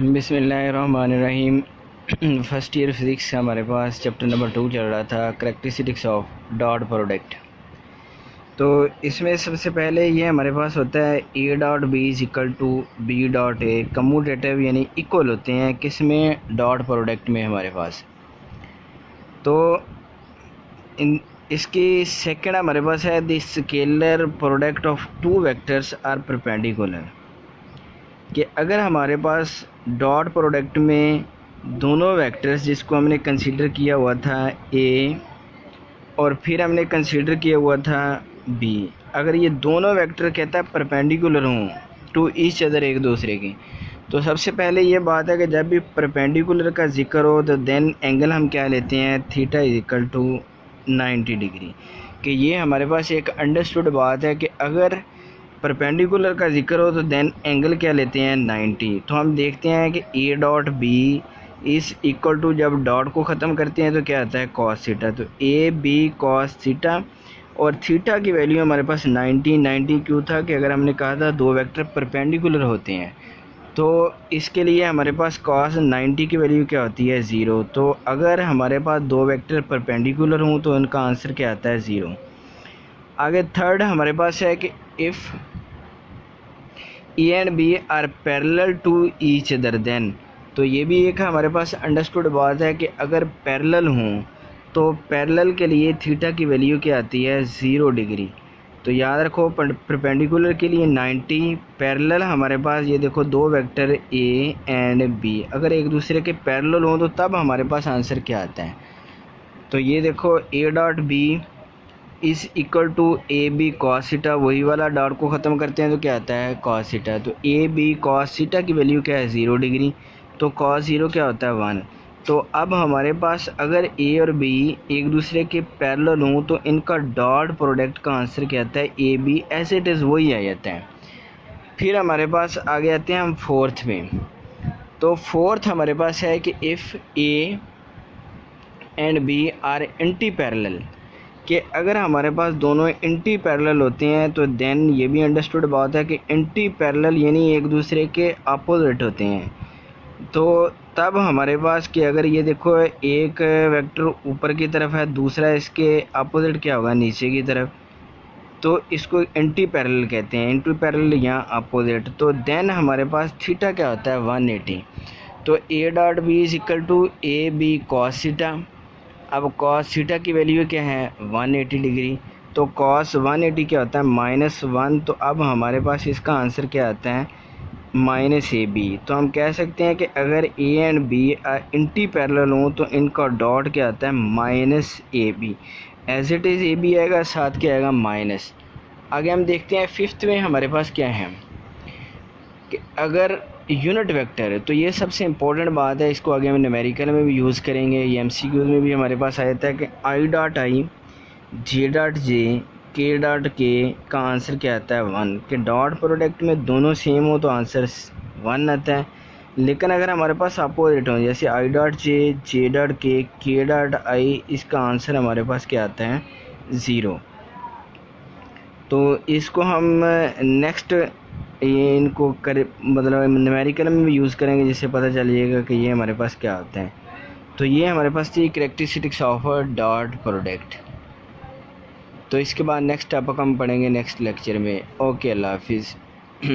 बिस्मिल्लाहिर्रहमानिर्रहीम। First year physics का हमारे पास चैप्टर नंबर 2 चल रहा था, करैक्टरिस्टिक्स ऑफ डॉट प्रोडक्ट। तो इसमें सबसे पहले ये हमारे पास होता है A dot B is equal to B dot A, commutative यानी इक्वल होते हैं किस में, डॉट प्रोडक्ट में हमारे पास। तो इन इसकी सेकंड हमारे पास है the scalar product of two vectors are perpendicular, कि अगर हमारे पास डॉट प्रोडक्ट में दोनों वेक्टर्स जिसको हमने कंसीडर किया हुआ था ए और फिर हमने कंसीडर किया हुआ था बी, अगर ये दोनों वेक्टर कहता है परपेंडिकुलर हों टू ईच अदर, एक दूसरे की, तो सबसे पहले ये बात है कि जब भी परपेंडिकुलर का जिक्र हो तो देन एंगल हम क्या लेते हैं, theta is equal to 90 degree. कि ये हमारे पास एक अंडरस्टूड बात है कि अगर परपेंडिकुलर का जिक्र हो तो देन एंगल क्या लेते हैं, 90। तो हम देखते हैं कि A dot B is equal to, जब डॉट को ख़त्म करते हैं तो क्या आता है, कॉस थीटा। तो ए बी कॉस थीटा, और थीटा की वैल्यू हमारे पास 90 क्यों था कि अगर हमने कहा था दो वेक्टर परपेंडिकुलर होते हैं, तो इसके लिए हमारे पास कॉस 90 की वैल्यू क्या होती है, 0। तो अगर हमारे पास दो वेक्टर परपेंडिकुलर हों तो उनका आंसर क्या आता है, 0। आगे थर्ड हमारे पास है कि if A and B are parallel to each other then, तो ये भी एक हमारे पास अंडरस्टूड बात है कि अगर पैरेलल हों तो पैरेलल के लिए थीटा की वैल्यू क्या आती है, 0 डिग्री। तो याद रखो परपेंडिकुलर के लिए 90, पैरेलल हमारे पास ये देखो दो वेक्टर ए एंड बी अगर एक दूसरे के पैरेलल हों तो तब हमारे पास आंसर क्या आता है। तो ये देखो A dot B is equal to A B cos theta, वही वाला डॉट को ख़त्म करते हैं तो क्या आता है, कॉस थीटा। तो ए बी कॉस थीटा की वैल्यू क्या है, 0 डिग्री। तो कॉस 0 क्या होता है, 1। तो अब हमारे पास अगर ए और बी एक दूसरे के पैरेलल हों तो इनका डॉट प्रोडक्ट का आंसर क्या आता है, A B as it is वही आ जाता है। फिर हमारे पास आगे आते हैं हम फोर्थ में। तो फोर्थ हमारे पास है कि if A and B are anti parallel, कि अगर हमारे पास दोनों एंटी पैरेलल होते हैं तो देन ये भी अंडरस्टूड बात है कि एंटी पैरेलल यानी एक दूसरे के अपोजिट होते हैं। तो तब हमारे पास कि अगर ये देखो एक वेक्टर ऊपर की तरफ है, दूसरा इसके अपोजिट क्या होगा, नीचे की तरफ, तो इसको एंटी पैरेलल कहते हैं, एंटी पैरेलल या अपोजिट। तो देन हमारे पास थीटा क्या होता है, 180। तो A dot B is equal to A B cos theta. अब कॉस थीटा की वैल्यू क्या है, 180 डिग्री। तो कॉस 180 क्या होता है, -1। तो अब हमारे पास इसका आंसर क्या आता है, -AB। तो हम कह सकते हैं कि अगर A and B anti parallel हों तो इनका डॉट क्या आता है, -AB। As it is AB आएगा, साथ क्या आएगा, माइनस। आगे हम देखते हैं फिफ्थ में हमारे पास क्या है कि अगर यूनिट वेक्टर है, तो ये सबसे इम्पोर्टेंट बात है, इसको आगे हम न्यूमेरिकल में भी यूज़ करेंगे, ये MCQ में भी हमारे पास आया था कि I dot I J dot J के डॉट के का आंसर क्या आता है, 1। कि डॉट प्रोडक्ट में दोनों सेम हो तो आंसर 1 आता है। लेकिन अगर हमारे पास अपोजिट हो, जैसे आई डॉट जे डॉट के डॉट आई, इसका आंसर हमारे पास क्या आता है, 0। तो इसको हम नेक्स्ट ये इनको कर मतलब न्यूमेरिकल में भी यूज़ करेंगे, जिससे पता चलिएगा कि ये हमारे पास क्या आता है। तो ये हमारे पास थी characteristics of a dot product. तो इसके बाद नेक्स्ट टॉपिक हम पढ़ेंगे नेक्स्ट लेक्चर में। ओके, अल्लाह हाफिज़।